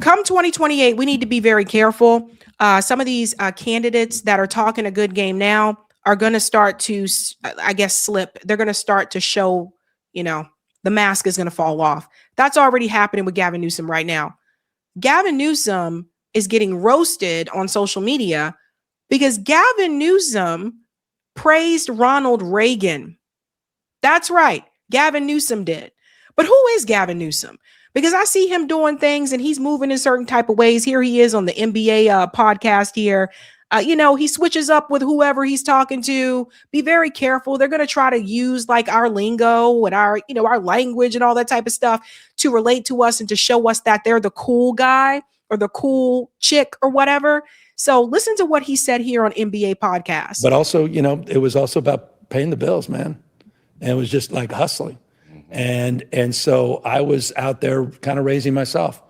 come 2028, we need to be very careful. Some of these candidates that are talking a good game now are going to start to, I guess, slip. They're going to start to show, the mask is going to fall off. That's already happening with Gavin Newsom right now. Gavin Newsom is getting roasted on social media because Gavin Newsom praised Ronald Reagan. That's right. Gavin Newsom did. But who is Gavin Newsom? Because I see him doing things and he's moving in certain type of ways. Here he is on the NBA podcast here. He switches up with whoever he's talking to. Be very careful. They're going to try to use like our lingo and our language and all that type of stuff to relate to us and to show us that they're the cool guy or the cool chick or whatever. So listen to what he said here on NBA podcast. But also, it was also about paying the bills, man. And it was just like hustling. And so I was out there kind of raising myself,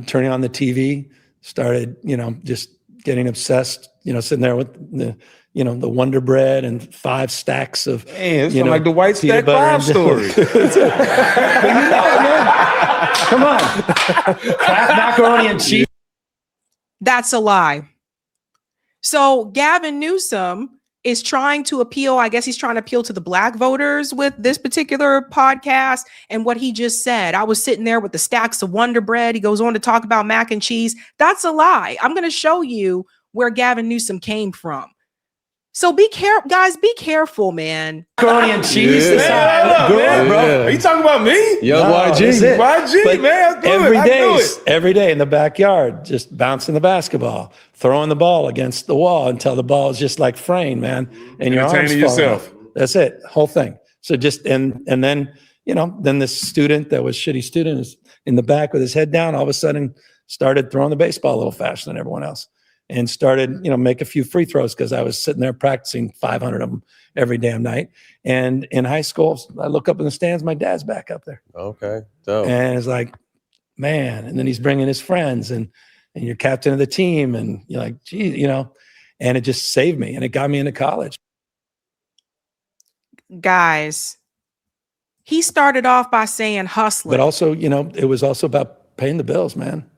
turning on the TV, started, just getting obsessed, sitting there with the Wonder Bread and 5 stacks of, it's like the White Stack 5 story. Come on. Kraft macaroni and cheese. That's a lie. So Gavin Newsom is trying to appeal. I guess he's trying to appeal to the black voters with this particular podcast and what he just said. I was sitting there with the stacks of Wonder Bread. He goes on to talk about mac and cheese. That's a lie. I'm going to show you where Gavin Newsom came from. So be careful, guys. Be careful, man. Macaroni and cheese. Man, bro. Are you talking about me? Yo, YG, but man. Every day in the backyard, just bouncing the basketball, throwing the ball against the wall until the ball is just like fraying, man. And your arms yourself. That's it. Whole thing. So just and then then this student that was shitty student is in the back with his head down. All of a sudden, started throwing the baseball a little faster than everyone else. And started, make a few free throws because I was sitting there practicing 500 of them every damn night. And in high school, I look up in the stands, my dad's back up there. Okay. Dope. And it's like, man. And then he's bringing his friends and you're captain of the team. And you're like, gee, and it just saved me. And it got me into college. Guys, he started off by saying hustling. But also, it was also about paying the bills, man.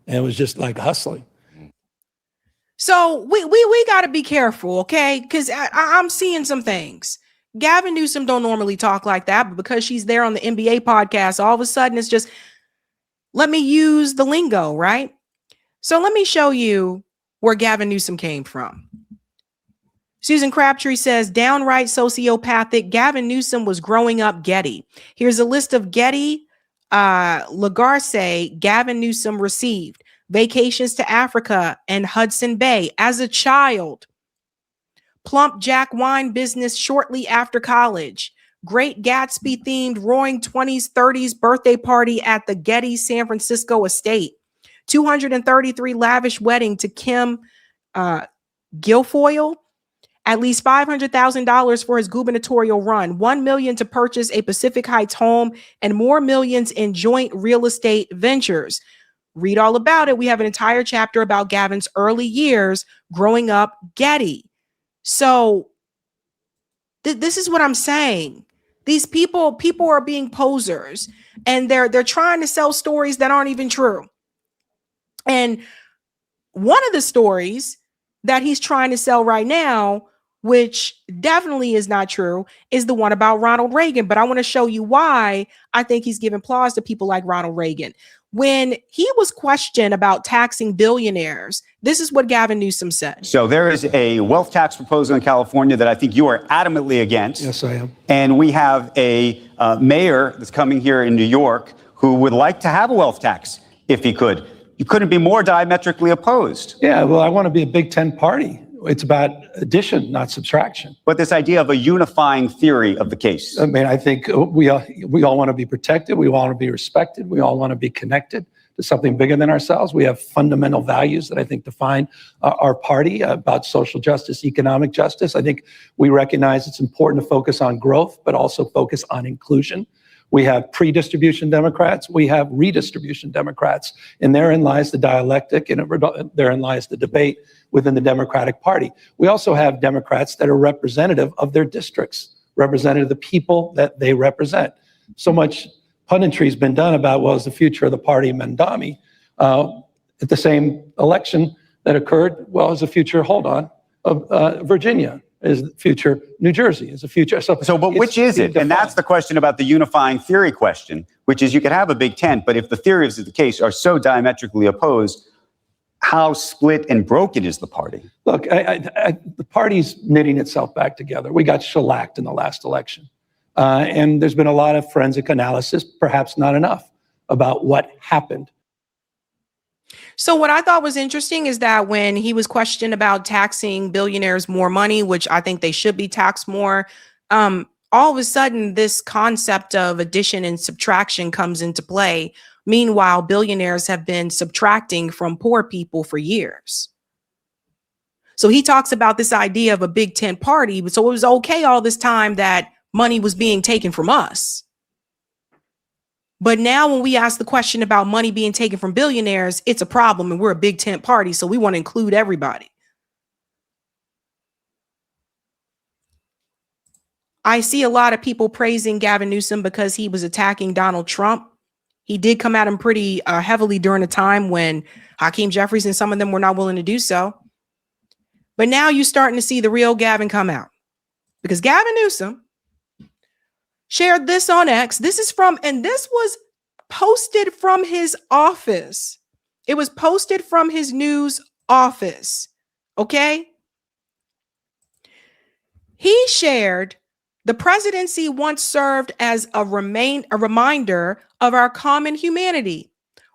And it was just like hustling. So we got to be careful, okay? Because I'm seeing some things. Gavin Newsom don't normally talk like that, but because she's there on the NBA podcast, all of a sudden it's just, let me use the lingo, right? So let me show you where Gavin Newsom came from. Susan Crabtree says, downright sociopathic, Gavin Newsom was growing up Getty. Here's a list of Getty Lagarce Gavin Newsom received. Vacations to Africa and Hudson Bay as a child. Plump Jack wine business shortly after college. Great Gatsby themed roaring 20s, 30s birthday party at the Getty San Francisco estate. 233 lavish wedding to Kim Guilfoyle. At least $500,000 for his gubernatorial run. $1 million to purchase a Pacific Heights home and more millions in joint real estate ventures. Read all about it. We have an entire chapter about Gavin's early years growing up Getty. So this is what I'm saying. These people are being posers and they're trying to sell stories that aren't even true. And one of the stories that he's trying to sell right now, which definitely is not true, is the one about Ronald Reagan. But I want to show you why I think he's giving applause to people like Ronald Reagan. When he was questioned about taxing billionaires, this is what Gavin Newsom said. So there is a wealth tax proposal in California that I think you are adamantly against. Yes, I am. And we have a mayor that's coming here in New York who would like to have a wealth tax if he could. You couldn't be more diametrically opposed. Yeah, well, I want to be a Big Ten party. It's about addition, not subtraction. But this idea of a unifying theory of the case. I mean, I think we all want to be protected. We all want to be respected. We all want to be connected to something bigger than ourselves. We have fundamental values that I think define our party about social justice, economic justice. I think we recognize it's important to focus on growth, but also focus on inclusion. We have pre-distribution Democrats. We have redistribution Democrats. And therein lies the dialectic and therein lies the debate within the Democratic Party. We also have Democrats that are representative of their districts, representative of the people that they represent. So much punditry has been done about, well, is the future of the party Mandami? At the same election that occurred, well, is a future, hold on, of Virginia, is the future New Jersey, is a future. But which is it? And that's the question about the unifying theory question, which is you could have a big tent, but if the theories of the case are so diametrically opposed, how split and broken is the party? Look, the party's knitting itself back together. We got shellacked in the last election. And there's been a lot of forensic analysis, perhaps not enough, about what happened. So what I thought was interesting is that when he was questioned about taxing billionaires more money, which I think they should be taxed more, all of a sudden this concept of addition and subtraction comes into play. Meanwhile, billionaires have been subtracting from poor people for years. So he talks about this idea of a big tent party. So it was okay all this time that money was being taken from us. But now when we ask the question about money being taken from billionaires, it's a problem and we're a big tent party. So we want to include everybody. I see a lot of people praising Gavin Newsom because he was attacking Donald Trump. He did come at him pretty heavily during a time when Hakeem Jeffries and some of them were not willing to do so. But now you're starting to see the real Gavin come out because Gavin Newsom shared this on X. This is from, and this was posted from his office. It was posted from his news office. Okay. He shared the presidency once served as a reminder of our common humanity.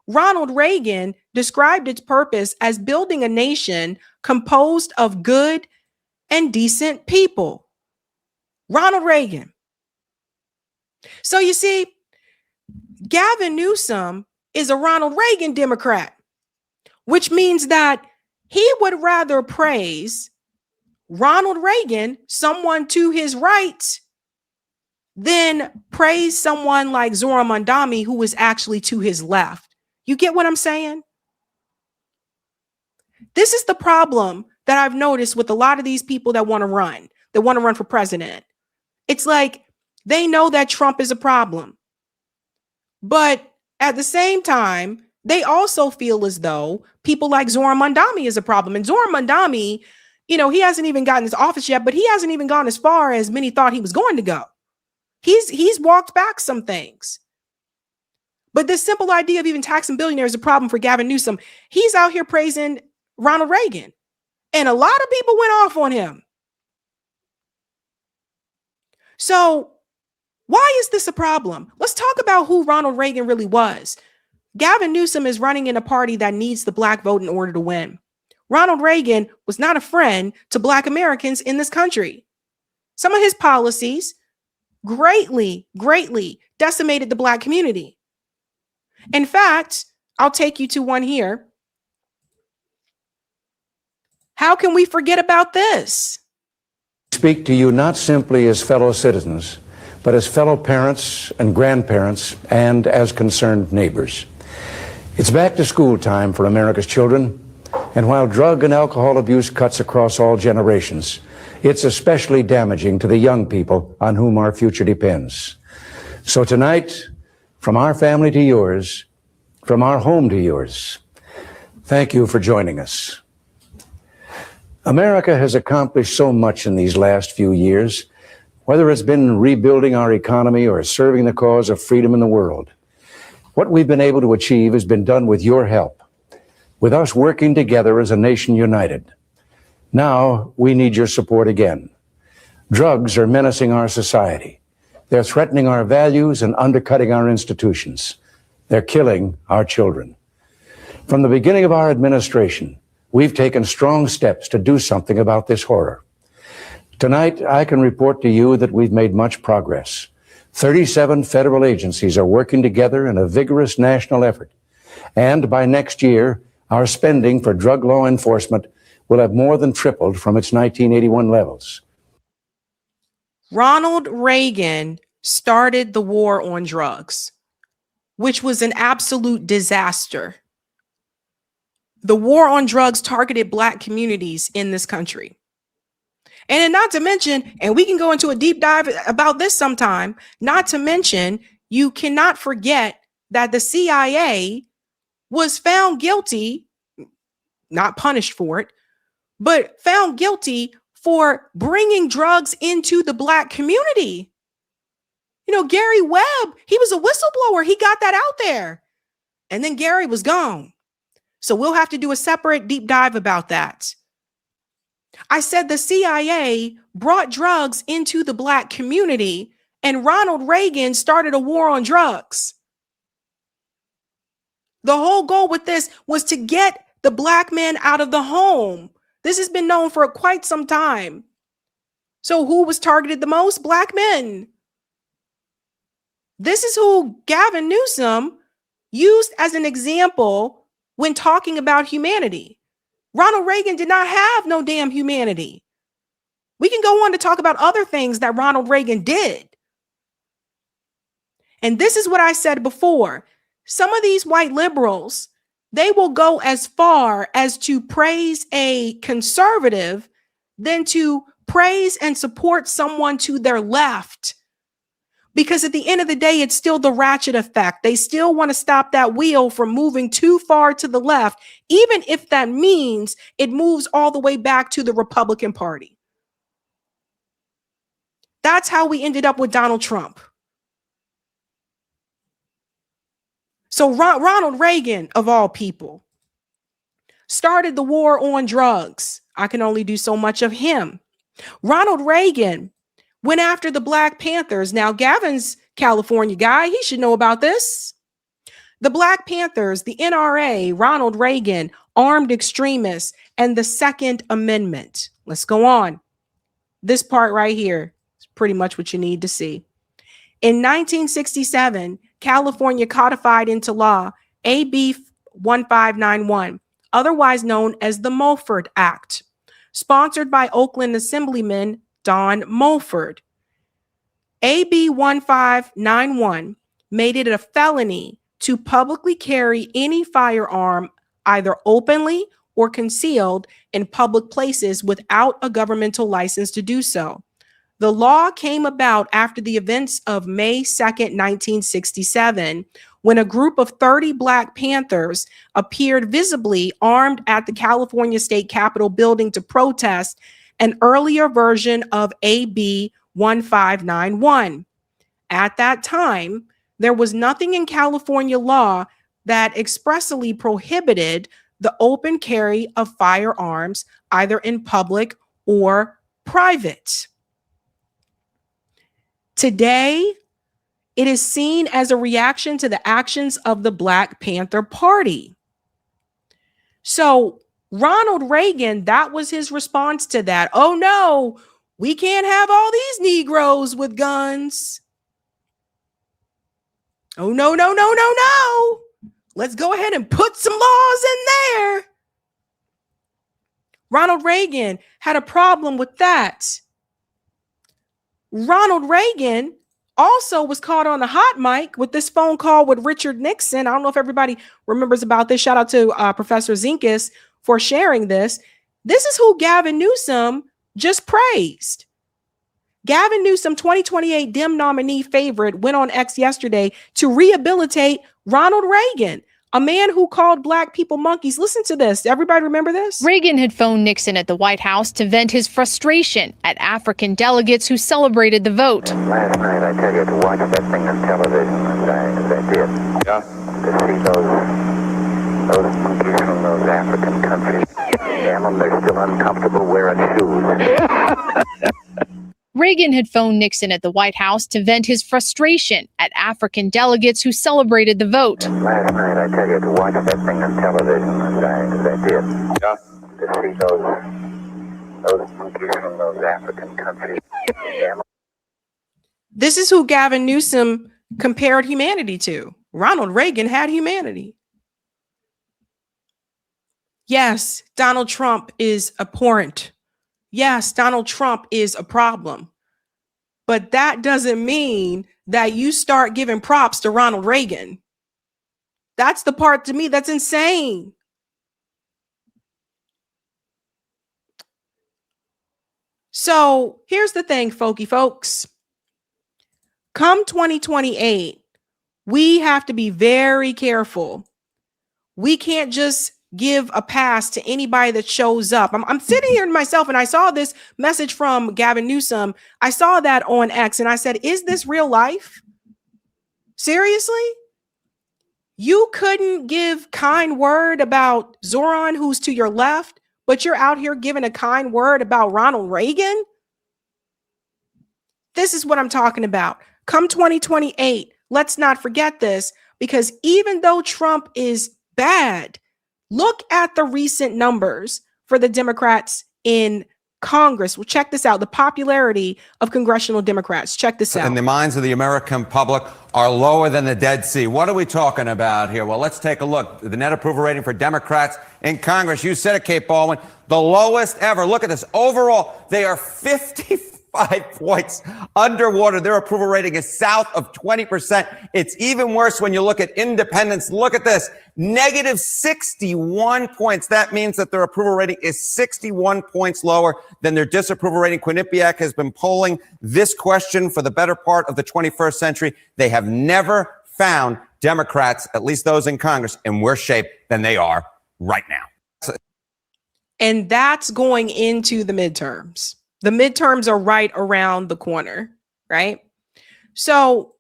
Ronald Reagan described its purpose as building a nation composed of good and decent people. Ronald Reagan. So you see, Gavin Newsom is a Ronald Reagan Democrat, which means that he would rather praise Ronald Reagan, someone to his right, than praise someone like Zora Mondami, who was actually to his left. You get what I'm saying? This is the problem that I've noticed with a lot of these people that want to run for president. It's like, they know that Trump is a problem. But at the same time, they also feel as though people like Zora Mondami is a problem. And Zora Mondami, you know, he hasn't even gotten his office yet, but he hasn't even gone as far as many thought he was going to go. He's walked back some things. But this simple idea of even taxing billionaires is a problem for Gavin Newsom. He's out here praising Ronald Reagan. And a lot of people went off on him. So why is this a problem? Let's talk about who Ronald Reagan really was. Gavin Newsom is running in a party that needs the black vote in order to win. Ronald Reagan was not a friend to black Americans in this country. Some of his policies greatly decimated the black community. In fact, I'll take you to one here. How can we forget about this? Speak to you not simply as fellow citizens, but as fellow parents and grandparents and as concerned neighbors. It's back to school time for America's children, and while drug and alcohol abuse cuts across all generations, it's especially damaging to the young people on whom our future depends. So tonight, from our family to yours, from our home to yours, thank you for joining us. America has accomplished so much in these last few years, whether it's been rebuilding our economy or serving the cause of freedom in the world. What we've been able to achieve has been done with your help, with us working together as a nation united. Now we need your support again. Drugs are menacing our society. They're threatening our values and undercutting our institutions. They're killing our children. From the beginning of our administration, we've taken strong steps to do something about this horror. Tonight, I can report to you that we've made much progress. 37 federal agencies are working together in a vigorous national effort. And by next year, our spending for drug law enforcement will have more than tripled from its 1981 levels. Ronald Reagan started the war on drugs, which was an absolute disaster. The war on drugs targeted black communities in this country. And then not to mention, and we can go into a deep dive about this sometime, not to mention, you cannot forget that the CIA was found guilty, not punished for it, but found guilty for bringing drugs into the Black community. You know, Gary Webb, he was a whistleblower. He got that out there. And then Gary was gone. So we'll have to do a separate deep dive about that. I said the CIA brought drugs into the Black community, and Ronald Reagan started a war on drugs. The whole goal with this was to get the Black man out of the home. This has been known for quite some time. So who was targeted the most? Black men. This is who Gavin Newsom used as an example when talking about humanity. Ronald Reagan did not have no damn humanity. We can go on to talk about other things that Ronald Reagan did. And this is what I said before. Some of these white liberals, they will go as far as to praise a conservative than to praise and support someone to their left. Because at the end of the day, it's still the ratchet effect. They still want to stop that wheel from moving too far to the left, even if that means it moves all the way back to the Republican Party. That's how we ended up with Donald Trump. So Ronald Reagan, of all people, started the war on drugs. I can only do so much of him. Ronald Reagan went after the Black Panthers. Now, Gavin's California guy. He should know about this. The Black Panthers, the NRA, Ronald Reagan, armed extremists, and the Second Amendment. Let's go on. This part right here is pretty much what you need to see. In 1967, California codified into law AB 1591, otherwise known as the Mulford Act, sponsored by Oakland Assemblyman Don Mulford. AB 1591 made it a felony to publicly carry any firearm either openly or concealed in public places without a governmental license to do so. The law came about after the events of May 2nd, 1967, when a group of 30 Black Panthers appeared visibly armed at the California State Capitol building to protest an earlier version of AB 1591. At that time, there was nothing in California law that expressly prohibited the open carry of firearms, either in public or private. Today, it is seen as a reaction to the actions of the Black Panther Party. So Ronald Reagan, that was his response to that. Oh no, we can't have all these Negroes with guns. Oh no, no, no, no, no. Let's go ahead and put some laws in there. Ronald Reagan had a problem with that. Ronald Reagan also was caught on a hot mic with this phone call with Richard Nixon. I don't know if everybody remembers about this. Shout out to Professor Zinkus for sharing this. This is who Gavin Newsom just praised. Gavin Newsom, 2028 Dem nominee favorite, went on X yesterday to rehabilitate Ronald Reagan, a man who called Black people monkeys. Listen to this. Everybody remember this? Reagan had phoned Nixon at the White House to vent his frustration at African delegates who celebrated the vote. Last night, I tell you, to watch that thing on television, as I did. Yeah. To see those monkeys from those African countries. Damn them, they're still uncomfortable wearing shoes. Reagan had phoned Nixon at the White House to vent his frustration at African delegates who celebrated the vote. Last night, I tell you, to watch that thing on television, as I did. Yeah. To see those monkeys from those African countries. Damn them. This is who Gavin Newsom compared humanity to. Ronald Reagan had humanity. Yes, Donald Trump is abhorrent. Yes, Donald Trump is a problem. But that doesn't mean that you start giving props to Ronald Reagan. That's the part to me that's insane. So here's the thing, folks. Come 2028, we have to be very careful we can't just give a pass to anybody that shows up. I'm sitting here myself and I saw this message from Gavin Newsom. I saw that on X and I said, is this real life? Seriously? You couldn't give kind word about Zoran, who's to your left, but you're out here giving a kind word about Ronald Reagan? This is what I'm talking about. Come 2028, let's not forget this, because even though Trump is bad, look at the recent numbers for the Democrats in Congress. Well, check this out. The popularity of congressional Democrats. Check this out. In the minds of the American public are lower than the Dead Sea. What are we talking about here? Well, let's take a look. The net approval rating for Democrats in Congress. You said it, Kate Baldwin, the lowest ever. Look at this. Overall, they are 55 points underwater. Their approval rating is south of 20%. It's even worse when you look at independents. Look at this. Negative 61 points. That means that their approval rating is 61 points lower than their disapproval rating. Quinnipiac has been polling this question for the better part of the 21st century. They have never found Democrats, at least those in Congress, in worse shape than they are right now. And that's going into the midterms. The midterms are right around the corner, right? So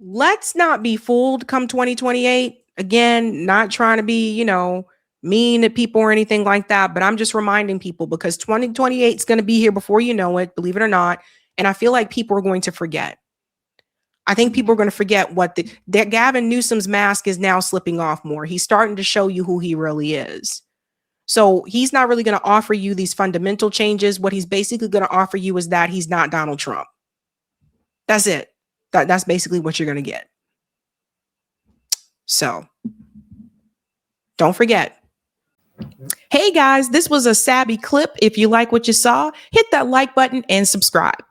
let's not be fooled come 2028. Again, not trying to be, mean to people or anything like that, but I'm just reminding people because 2028 is going to be here before you know it, believe it or not. And I feel like people are going to forget. I think people are going to forget that Gavin Newsom's mask is now slipping off more. He's starting to show you who he really is. So he's not really going to offer you these fundamental changes. What he's basically going to offer you is that he's not Donald Trump. That's it. That's basically what you're going to get. So don't forget. Hey guys, this was a Sabby clip. If you like what you saw, hit that like button and subscribe.